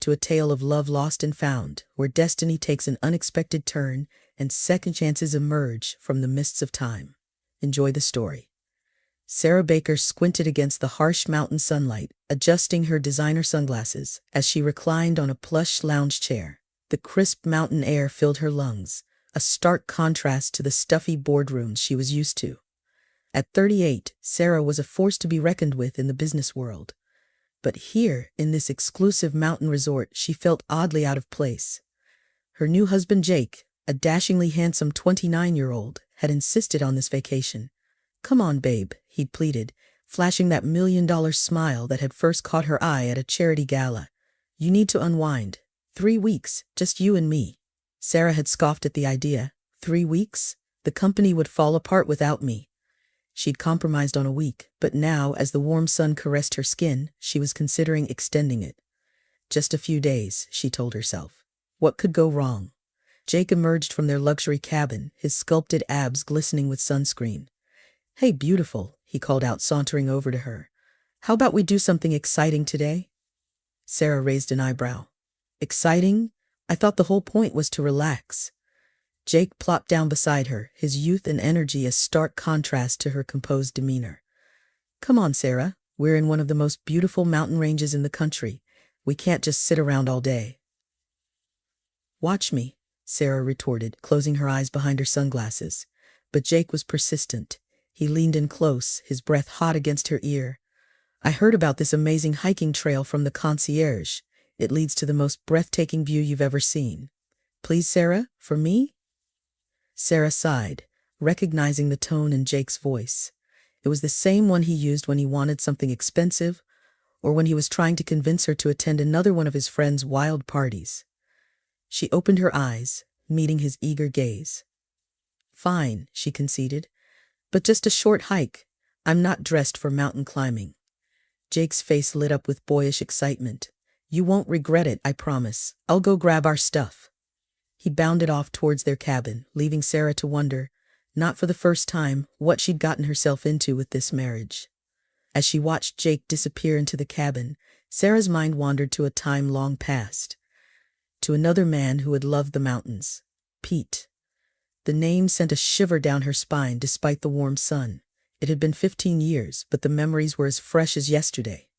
into a tale of love lost and found, where destiny takes an unexpected turn and second chances emerge from the mists of time. Enjoy the story. Sarah Baker squinted against the harsh mountain sunlight, adjusting her designer sunglasses as she reclined on a plush lounge chair. The crisp mountain air filled her lungs, a stark contrast to the stuffy boardrooms she was used to. At 38, Sarah was a force to be reckoned with in the business world. But here, in this exclusive mountain resort, she felt oddly out of place. Her new husband Jake, a dashingly handsome 29-year-old, had insisted on this vacation. "Come on, babe," he'd pleaded, flashing that $1 million smile that had first caught her eye at a charity gala. "You need to unwind. 3 weeks, just you and me." Sarah had scoffed at the idea. 3 weeks? The company would fall apart without me. She'd compromised on a week, but now, as the warm sun caressed her skin, she was considering extending it. Just a few days, she told herself. What could go wrong? Jake emerged from their luxury cabin, his sculpted abs glistening with sunscreen. "Hey, beautiful," he called out, sauntering over to her. "How about we do something exciting today?" Sarah raised an eyebrow. "Exciting? I thought the whole point was to relax." Jake plopped down beside her, his youth and energy a stark contrast to her composed demeanor. "Come on, Sarah. We're in one of the most beautiful mountain ranges in the country. We can't just sit around all day." "Watch me," Sarah retorted, closing her eyes behind her sunglasses. But Jake was persistent. He leaned in close, his breath hot against her ear. "I heard about this amazing hiking trail from the concierge. It leads to the most breathtaking view you've ever seen. Please, Sarah, for me?" Sarah sighed, recognizing the tone in Jake's voice. It was the same one he used when he wanted something expensive, or when he was trying to convince her to attend another one of his friend's wild parties. She opened her eyes, meeting his eager gaze. "Fine," she conceded, "but just a short hike. I'm not dressed for mountain climbing." Jake's face lit up with boyish excitement. "You won't regret it, I promise. I'll go grab our stuff." He bounded off towards their cabin, leaving Sarah to wonder, not for the first time, what she'd gotten herself into with this marriage. As she watched Jake disappear into the cabin, Sarah's mind wandered to a time long past. To another man who had loved the mountains. Pete. The name sent a shiver down her spine despite the warm sun. It had been 15 years, but the memories were as fresh as yesterday.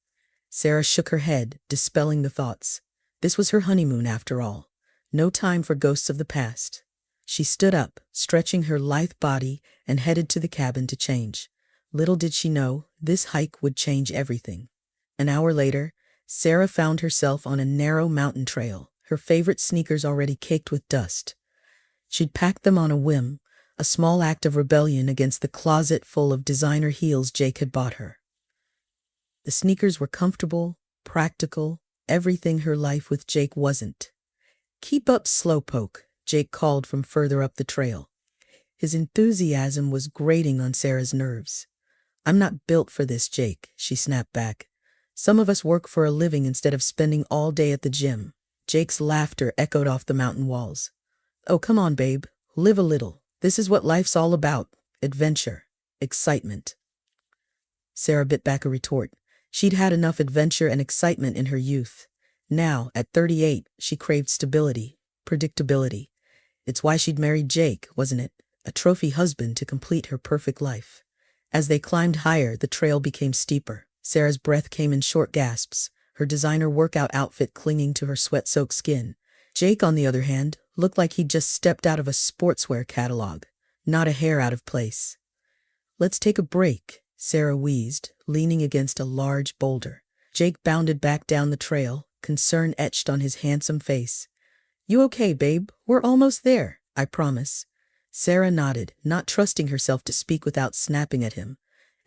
Sarah shook her head, dispelling the thoughts. This was her honeymoon after all. No time for ghosts of the past. She stood up, stretching her lithe body, and headed to the cabin to change. Little did she know, this hike would change everything. An hour later, Sarah found herself on a narrow mountain trail, her favorite sneakers already caked with dust. She'd packed them on a whim, a small act of rebellion against the closet full of designer heels Jake had bought her. The sneakers were comfortable, practical, everything her life with Jake wasn't. "Keep up, slowpoke," Jake called from further up the trail. His enthusiasm was grating on Sarah's nerves. "I'm not built for this, Jake," she snapped back. "Some of us work for a living instead of spending all day at the gym." Jake's laughter echoed off the mountain walls. "Oh, come on, babe. Live a little. This is what life's all about. Adventure. Excitement." Sarah bit back a retort. She'd had enough adventure and excitement in her youth. Now, at 38, she craved stability, predictability. It's why she'd married Jake, wasn't it? A trophy husband to complete her perfect life. As they climbed higher, the trail became steeper. Sarah's breath came in short gasps, her designer workout outfit clinging to her sweat-soaked skin. Jake, on the other hand, looked like he'd just stepped out of a sportswear catalog, not a hair out of place. "Let's take a break," Sarah wheezed, leaning against a large boulder. Jake bounded back down the trail, concern etched on his handsome face. "You okay, babe? We're almost there, I promise." Sarah nodded, not trusting herself to speak without snapping at him.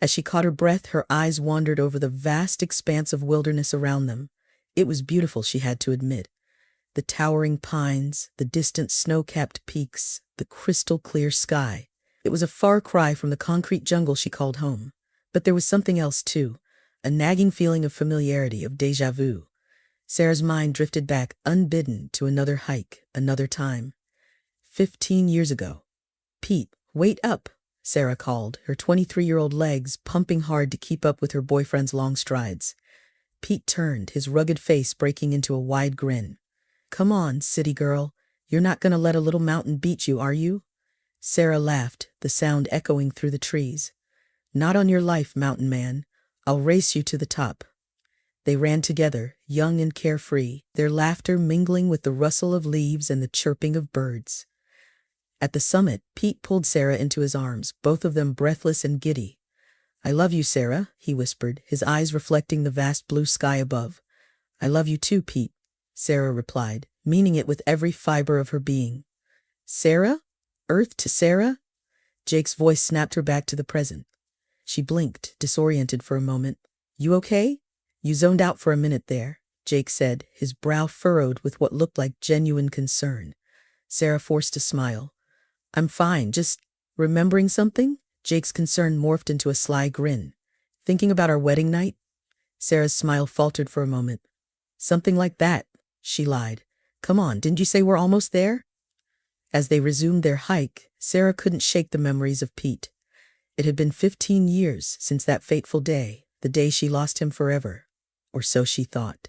As she caught her breath, her eyes wandered over the vast expanse of wilderness around them. It was beautiful, she had to admit. The towering pines, the distant snow-capped peaks, the crystal-clear sky. It was a far cry from the concrete jungle she called home. But there was something else, too, a nagging feeling of familiarity, of déjà vu. Sarah's mind drifted back, unbidden, to another hike, another time. 15 years ago. "Pete, wait up," Sarah called, her 23-year-old legs pumping hard to keep up with her boyfriend's long strides. Pete turned, his rugged face breaking into a wide grin. Come on, city girl. You're not gonna let a little mountain beat you, are you? Sarah laughed, the sound echoing through the trees. Not on your life, mountain man. I'll race you to the top. They ran together, young and carefree, their laughter mingling with the rustle of leaves and the chirping of birds. At the summit, Pete pulled Sarah into his arms, both of them breathless and giddy. I love you, Sarah, he whispered, his eyes reflecting the vast blue sky above. I love you too, Pete, Sarah replied, meaning it with every fiber of her being. Sarah? Earth to Sarah? Jake's voice snapped her back to the present. She blinked, disoriented for a moment. You okay? You zoned out for a minute there, Jake said, his brow furrowed with what looked like genuine concern. Sarah forced a smile. I'm fine, just remembering something? Jake's concern morphed into a sly grin. Thinking about our wedding night? Sarah's smile faltered for a moment. Something like that, she lied. Come on, didn't you say we're almost there? As they resumed their hike, Sarah couldn't shake the memories of Pete. It had been 15 years since that fateful day, the day she lost him forever. Or so she thought.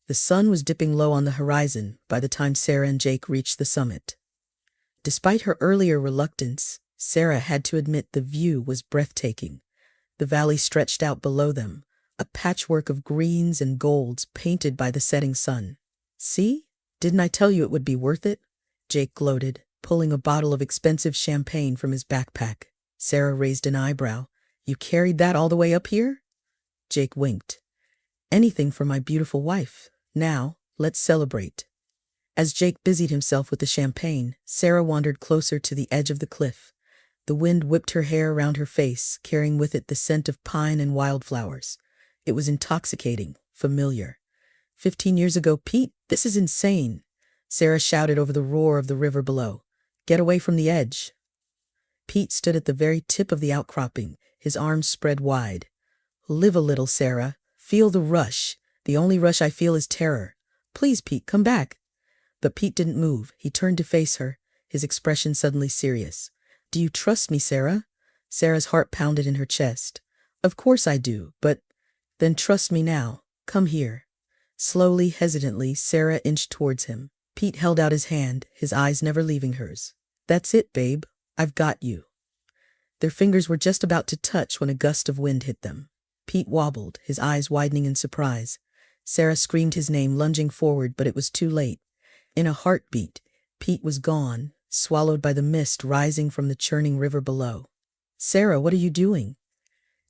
The sun was dipping low on the horizon by the time Sarah and Jake reached the summit. Despite her earlier reluctance, Sarah had to admit the view was breathtaking. The valley stretched out below them, a patchwork of greens and golds painted by the setting sun. See? Didn't I tell you it would be worth it? Jake gloated, pulling a bottle of expensive champagne from his backpack. Sarah raised an eyebrow. You carried that all the way up here? Jake winked. Anything for my beautiful wife. Now, let's celebrate. As Jake busied himself with the champagne, Sarah wandered closer to the edge of the cliff. The wind whipped her hair around her face, carrying with it the scent of pine and wildflowers. It was intoxicating, familiar. 15 years ago, Pete, this is insane. Sarah shouted over the roar of the river below. Get away from the edge. Pete stood at the very tip of the outcropping, his arms spread wide. Live a little, Sarah. Feel the rush. The only rush I feel is terror. Please, Pete, come back. But Pete didn't move. He turned to face her, his expression suddenly serious. Do you trust me, Sarah? Sarah's heart pounded in her chest. Of course I do, but... Then trust me now. Come here. Slowly, hesitantly, Sarah inched towards him. Pete held out his hand, his eyes never leaving hers. That's it, babe. I've got you. Their fingers were just about to touch when a gust of wind hit them. Pete wobbled, his eyes widening in surprise. Sarah screamed his name, lunging forward, but it was too late. In a heartbeat, Pete was gone, swallowed by the mist rising from the churning river below. Sarah, what are you doing?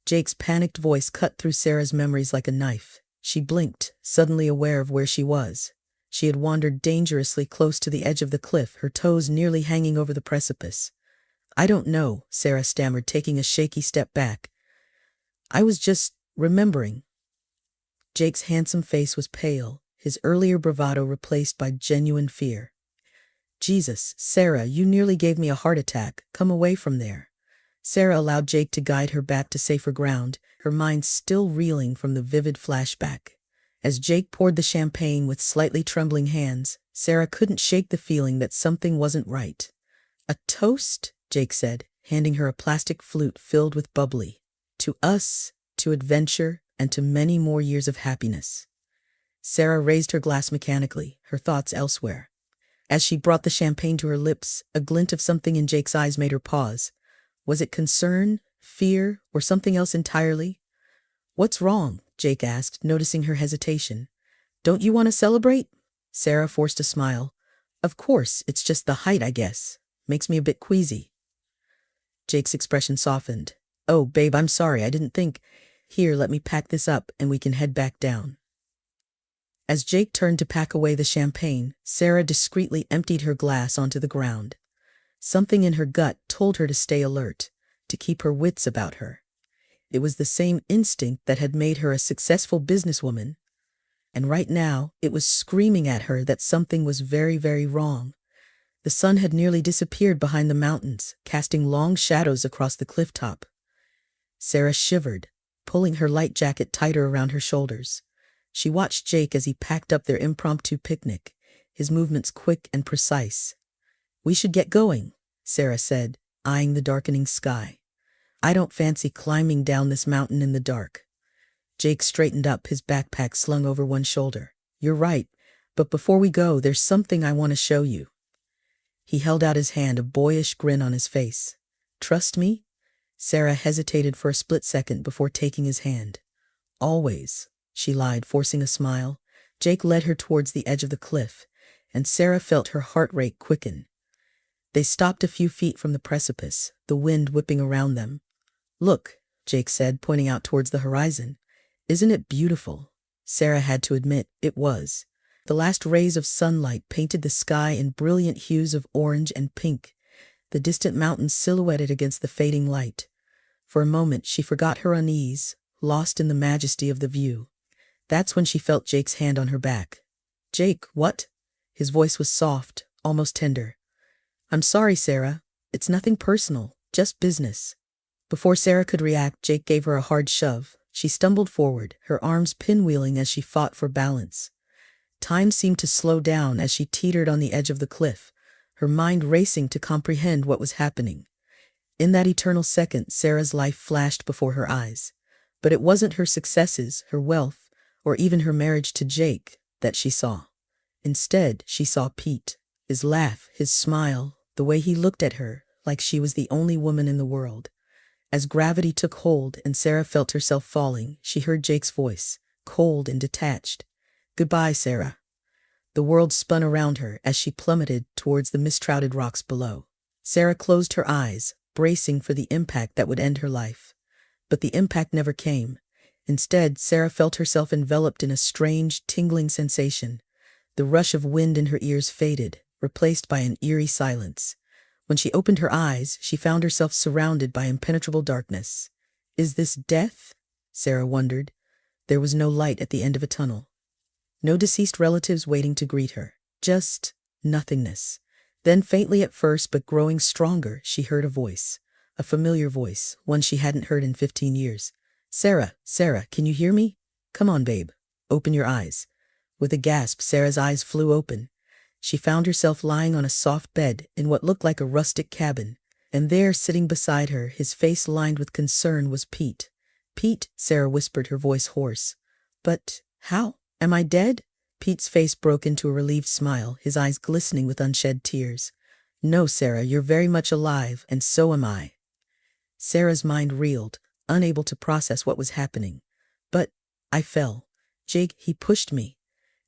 Jake's panicked voice cut through Sarah's memories like a knife. She blinked, suddenly aware of where she was. She had wandered dangerously close to the edge of the cliff, her toes nearly hanging over the precipice. I don't know, Sarah stammered, taking a shaky step back. I was just remembering. Jake's handsome face was pale, his earlier bravado replaced by genuine fear. Jesus, Sarah, you nearly gave me a heart attack. Come away from there. Sarah allowed Jake to guide her back to safer ground, her mind still reeling from the vivid flashback. As Jake poured the champagne with slightly trembling hands, Sarah couldn't shake the feeling that something wasn't right. A toast? Jake said, handing her a plastic flute filled with bubbly. To us, to adventure, and to many more years of happiness. Sarah raised her glass mechanically, her thoughts elsewhere. As she brought the champagne to her lips, a glint of something in Jake's eyes made her pause. Was it concern, fear, or something else entirely? What's wrong? Jake asked, noticing her hesitation. Don't you want to celebrate? Sarah forced a smile. Of course, it's just the height, I guess. Makes me a bit queasy. Jake's expression softened. Oh, babe, I'm sorry, I didn't think. Here, let me pack this up and we can head back down. As Jake turned to pack away the champagne, Sarah discreetly emptied her glass onto the ground. Something in her gut told her to stay alert, to keep her wits about her. It was the same instinct that had made her a successful businesswoman. And right now, it was screaming at her that something was very, very wrong. The sun had nearly disappeared behind the mountains, casting long shadows across the cliff top. Sarah shivered, pulling her light jacket tighter around her shoulders. She watched Jake as he packed up their impromptu picnic, his movements quick and precise. We should get going, Sarah said, eyeing the darkening sky. I don't fancy climbing down this mountain in the dark. Jake straightened up, his backpack slung over one shoulder. You're right, but before we go, there's something I want to show you. He held out his hand, a boyish grin on his face. Trust me? Sarah hesitated for a split second before taking his hand. Always, she lied, forcing a smile. Jake led her towards the edge of the cliff, and Sarah felt her heart rate quicken. They stopped a few feet from the precipice, the wind whipping around them. Look, Jake said, pointing out towards the horizon. Isn't it beautiful? Sarah had to admit it was. The last rays of sunlight painted the sky in brilliant hues of orange and pink, the distant mountains silhouetted against the fading light. For a moment she forgot her unease, lost in the majesty of the view. That's when she felt Jake's hand on her back. Jake, what? His voice was soft, almost tender. I'm sorry, Sarah. It's nothing personal, just business. Before Sarah could react, Jake gave her a hard shove. She stumbled forward, her arms pinwheeling as she fought for balance. Time seemed to slow down as she teetered on the edge of the cliff, her mind racing to comprehend what was happening. In that eternal second, Sarah's life flashed before her eyes. But it wasn't her successes, her wealth, or even her marriage to Jake that she saw. Instead, she saw Pete, his laugh, his smile, the way he looked at her, like she was the only woman in the world. As gravity took hold and Sarah felt herself falling, she heard Jake's voice, cold and detached. Goodbye, Sarah. The world spun around her as she plummeted towards the mist-shrouded rocks below. Sarah closed her eyes, bracing for the impact that would end her life. But the impact never came. Instead, Sarah felt herself enveloped in a strange, tingling sensation. The rush of wind in her ears faded, replaced by an eerie silence. When she opened her eyes, she found herself surrounded by impenetrable darkness. Is this death? Sarah wondered. There was no light at the end of a tunnel. No deceased relatives waiting to greet her. Just nothingness. Then, faintly at first but growing stronger, she heard a voice. A familiar voice, one she hadn't heard in 15 years. Sarah, Sarah, can you hear me? Come on, babe. Open your eyes. With a gasp, Sarah's eyes flew open. She found herself lying on a soft bed in what looked like a rustic cabin, and there, sitting beside her, his face lined with concern, was Pete. Pete, Sarah whispered, her voice hoarse. But how? Am I dead? Pete's face broke into a relieved smile, his eyes glistening with unshed tears. No, Sarah, you're very much alive, and so am I. Sarah's mind reeled, unable to process what was happening. But I fell. Jake, he pushed me.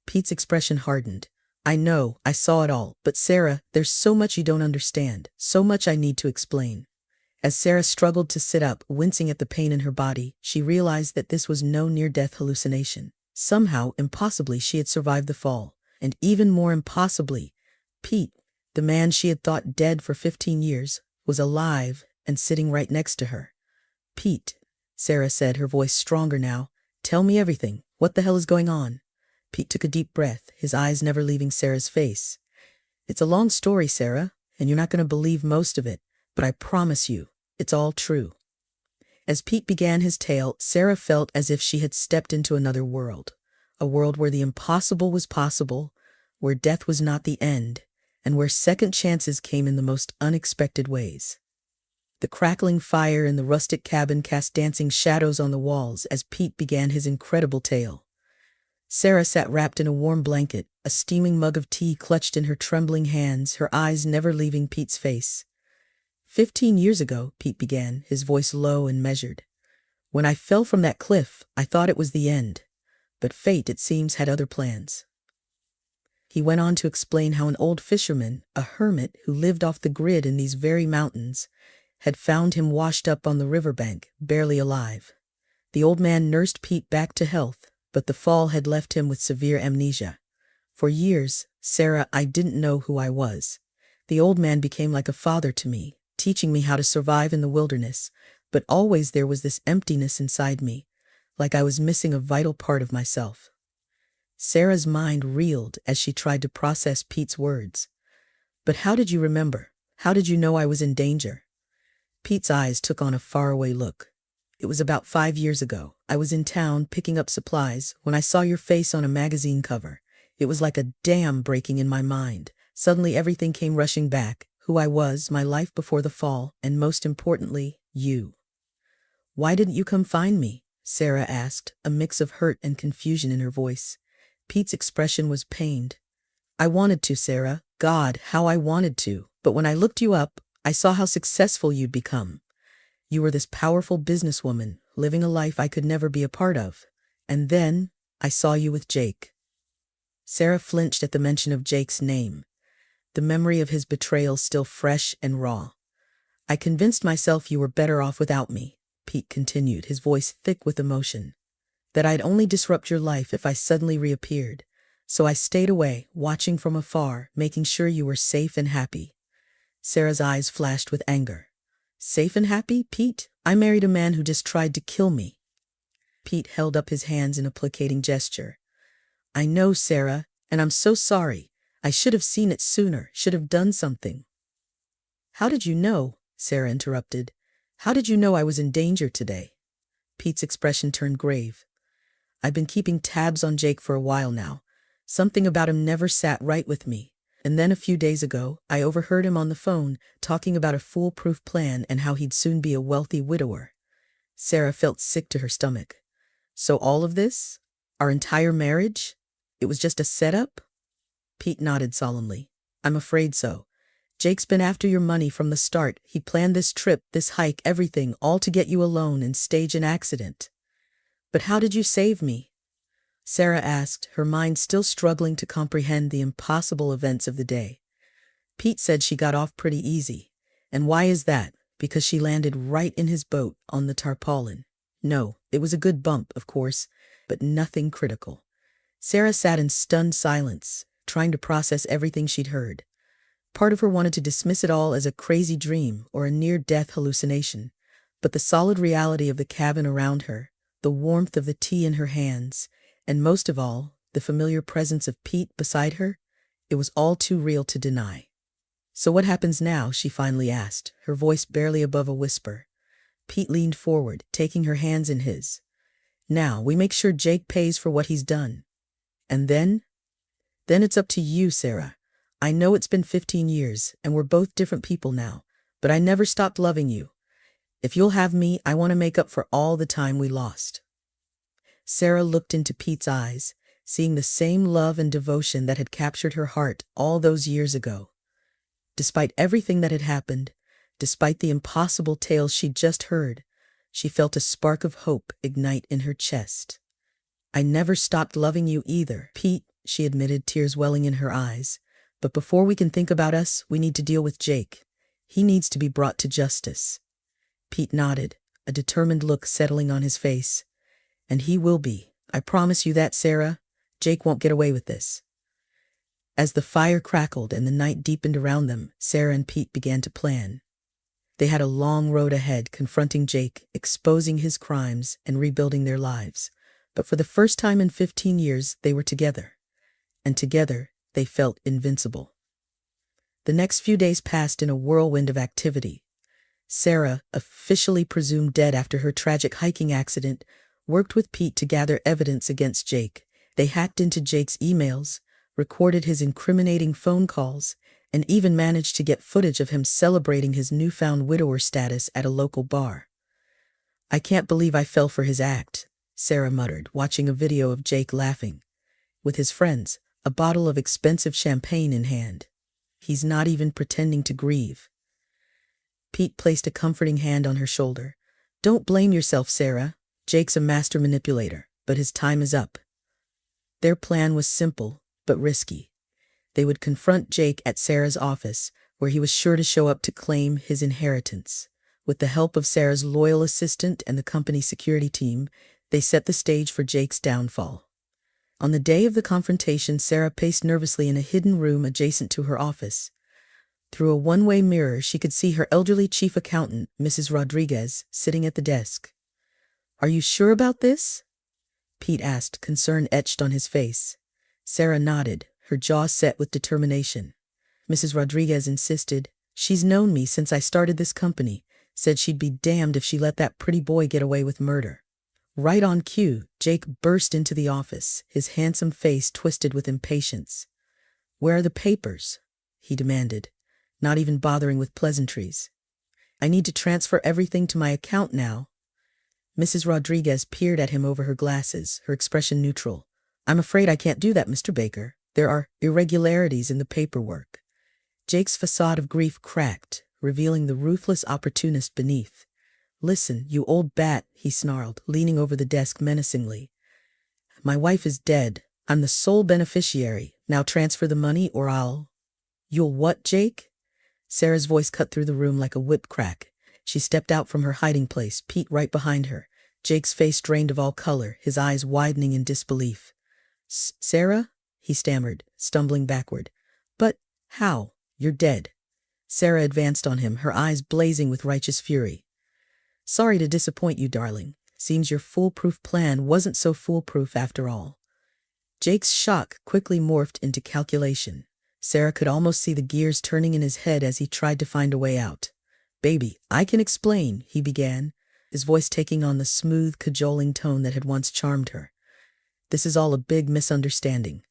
Pete's expression hardened. I know, I saw it all, but Sarah, there's so much you don't understand, so much I need to explain. As Sarah struggled to sit up, wincing at the pain in her body, she realized that this was no near-death hallucination. Somehow, impossibly, she had survived the fall. And even more impossibly, Pete, the man she had thought dead for 15 years, was alive and sitting right next to her. Pete, Sarah said, her voice stronger now. Tell me everything. What the hell is going on? Pete took a deep breath, his eyes never leaving Sarah's face. It's a long story, Sarah, and you're not going to believe most of it, but I promise you, it's all true. As Pete began his tale, Sarah felt as if she had stepped into another world, a world where the impossible was possible, where death was not the end, and where second chances came in the most unexpected ways. The crackling fire in the rustic cabin cast dancing shadows on the walls as Pete began his incredible tale. Sarah sat wrapped in a warm blanket, a steaming mug of tea clutched in her trembling hands, her eyes never leaving Pete's face. 15 years ago, Pete began, his voice low and measured. When I fell from that cliff, I thought it was the end. But fate, it seems, had other plans. He went on to explain how an old fisherman, a hermit who lived off the grid in these very mountains, had found him washed up on the riverbank, barely alive. The old man nursed Pete back to health, but the fall had left him with severe amnesia. For years, Sarah, I didn't know who I was. The old man became like a father to me, teaching me how to survive in the wilderness, but always there was this emptiness inside me, like I was missing a vital part of myself. Sarah's mind reeled as she tried to process Pete's words. But how did you remember? How did you know I was in danger? Pete's eyes took on a faraway look. It was about 5 years ago. I was in town picking up supplies when I saw your face on a magazine cover. It was like a dam breaking in my mind. Suddenly everything came rushing back. Who I was, my life before the fall, and most importantly, you. Why didn't you come find me? Sarah asked, a mix of hurt and confusion in her voice. Pete's expression was pained. I wanted to, Sarah. God, how I wanted to. But when I looked you up, I saw how successful you'd become. You were this powerful businesswoman, living a life I could never be a part of. And then, I saw you with Jake. Sarah flinched at the mention of Jake's name, the memory of his betrayal still fresh and raw. I convinced myself you were better off without me, Pete continued, his voice thick with emotion. That I'd only disrupt your life if I suddenly reappeared. So I stayed away, watching from afar, making sure you were safe and happy. Sarah's eyes flashed with anger. Safe and happy, Pete? I married a man who just tried to kill me. Pete held up his hands in a placating gesture. I know, Sarah, and I'm so sorry. I should have seen it sooner, should have done something. How did you know? Sarah interrupted. How did you know I was in danger today? Pete's expression turned grave. I've been keeping tabs on Jake for a while now. Something about him never sat right with me. And then a few days ago, I overheard him on the phone talking about a foolproof plan and how he'd soon be a wealthy widower. Sarah felt sick to her stomach. So all of this? Our entire marriage? It was just a setup? Pete nodded solemnly. I'm afraid so. Jake's been after your money from the start. He planned this trip, this hike, everything, all to get you alone and stage an accident. But how did you save me? Sarah asked, her mind still struggling to comprehend the impossible events of the day. Pete said she got off pretty easy. And why is that? Because she landed right in his boat on the tarpaulin. No, it was a good bump, of course, but nothing critical. Sarah sat in stunned silence, trying to process everything she'd heard. Part of her wanted to dismiss it all as a crazy dream or a near-death hallucination, but the solid reality of the cabin around her, the warmth of the tea in her hands, and most of all, the familiar presence of Pete beside her, it was all too real to deny. So what happens now? She finally asked, her voice barely above a whisper. Pete leaned forward, taking her hands in his. Now, we make sure Jake pays for what he's done. And then? Then it's up to you, Sarah. I know it's been 15 years, and we're both different people now, but I never stopped loving you. If you'll have me, I want to make up for all the time we lost. Sarah looked into Pete's eyes, seeing the same love and devotion that had captured her heart all those years ago. Despite everything that had happened, despite the impossible tales she'd just heard, she felt a spark of hope ignite in her chest. I never stopped loving you either, Pete, she admitted, tears welling in her eyes. But before we can think about us, we need to deal with Jake. He needs to be brought to justice. Pete nodded, a determined look settling on his face. And he will be. I promise you that, Sarah. Jake won't get away with this. As the fire crackled and the night deepened around them, Sarah and Pete began to plan. They had a long road ahead, confronting Jake, exposing his crimes, and rebuilding their lives. But for the first time in 15 years, they were together. And together, they felt invincible. The next few days passed in a whirlwind of activity. Sarah, officially presumed dead after her tragic hiking accident, worked with Pete to gather evidence against Jake. They hacked into Jake's emails, recorded his incriminating phone calls, and even managed to get footage of him celebrating his newfound widower status at a local bar. I can't believe I fell for his act, Sarah muttered, watching a video of Jake laughing with his friends, a bottle of expensive champagne in hand. He's not even pretending to grieve. Pete placed a comforting hand on her shoulder. Don't blame yourself, Sarah. Jake's a master manipulator, but his time is up. Their plan was simple, but risky. They would confront Jake at Sarah's office, where he was sure to show up to claim his inheritance. With the help of Sarah's loyal assistant and the company security team, they set the stage for Jake's downfall. On the day of the confrontation, Sarah paced nervously in a hidden room adjacent to her office. Through a one-way mirror, she could see her elderly chief accountant, Mrs. Rodriguez, sitting at the desk. Are you sure about this? Pete asked, concern etched on his face. Sarah nodded, her jaw set with determination. Mrs. Rodriguez insisted, she's known me since I started this company, said she'd be damned if she let that pretty boy get away with murder. Right on cue, Jake burst into the office, his handsome face twisted with impatience. Where are the papers? He demanded, not even bothering with pleasantries. I need to transfer everything to my account now. Mrs. Rodriguez peered at him over her glasses, her expression neutral. "I'm afraid I can't do that, Mr. Baker. There are irregularities in the paperwork." Jake's facade of grief cracked, revealing the ruthless opportunist beneath. "Listen, you old bat," he snarled, leaning over the desk menacingly. "My wife is dead. I'm the sole beneficiary. Now transfer the money or I'll—" "You'll what, Jake?" Sarah's voice cut through the room like a whip crack. She stepped out from her hiding place, Pete right behind her. Jake's face drained of all color, his eyes widening in disbelief. "Sarah?" he stammered, stumbling backward. "But how? You're dead." Sarah advanced on him, her eyes blazing with righteous fury. "Sorry to disappoint you, darling. Seems your foolproof plan wasn't so foolproof after all." Jake's shock quickly morphed into calculation. Sarah could almost see the gears turning in his head as he tried to find a way out. "Baby, I can explain," he began, his voice taking on the smooth, cajoling tone that had once charmed her. "This is all a big misunderstanding."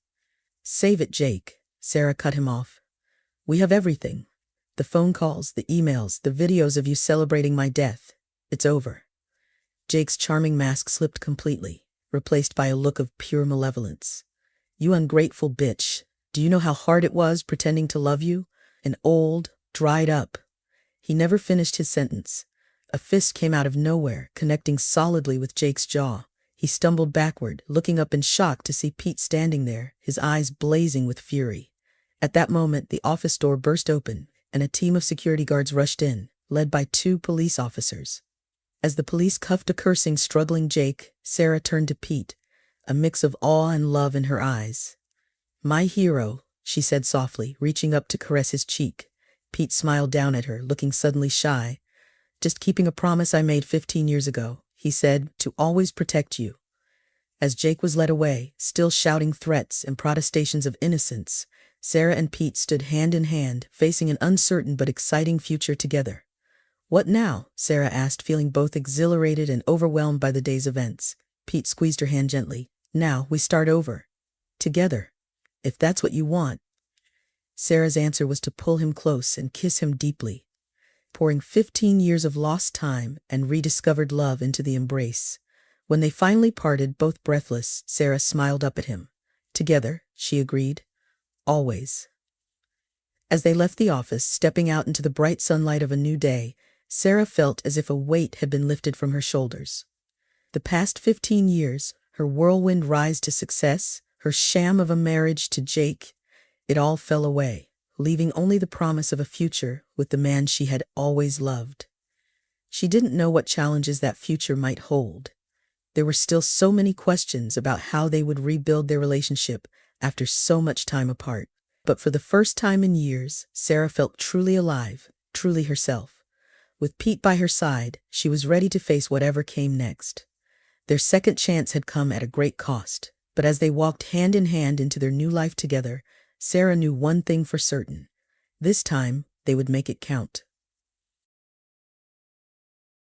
"Save it, Jake," Sarah cut him off. "We have everything. The phone calls, the emails, the videos of you celebrating my death. It's over." Jake's charming mask slipped completely, replaced by a look of pure malevolence. "You ungrateful bitch. Do you know how hard it was pretending to love you? An old, dried up—" He never finished his sentence. A fist came out of nowhere, connecting solidly with Jake's jaw. He stumbled backward, looking up in shock to see Pete standing there, his eyes blazing with fury. At that moment, the office door burst open, and a team of security guards rushed in, led by 2 police officers. As the police cuffed a cursing, struggling Jake, Sarah turned to Pete, a mix of awe and love in her eyes. "My hero," she said softly, reaching up to caress his cheek. Pete smiled down at her, looking suddenly shy. "Just keeping a promise I made 15 years ago," he said, "to always protect you." As Jake was led away, still shouting threats and protestations of innocence, Sarah and Pete stood hand in hand, facing an uncertain but exciting future together. "What now?" Sarah asked, feeling both exhilarated and overwhelmed by the day's events. Pete squeezed her hand gently. "Now we start over. Together. If that's what you want." Sarah's answer was to pull him close and kiss him deeply, pouring 15 years of lost time and rediscovered love into the embrace. When they finally parted, both breathless, Sarah smiled up at him. "Together," she agreed. "Always." As they left the office, stepping out into the bright sunlight of a new day, Sarah felt as if a weight had been lifted from her shoulders. The past 15 years, her whirlwind rise to success, her sham of a marriage to Jake, it all fell away, leaving only the promise of a future with the man she had always loved. She didn't know what challenges that future might hold. There were still so many questions about how they would rebuild their relationship after so much time apart. But for the first time in years, Sarah felt truly alive, truly herself. With Pete by her side, she was ready to face whatever came next. Their second chance had come at a great cost, but as they walked hand in hand into their new life together, Sarah knew one thing for certain. This time, they would make it count.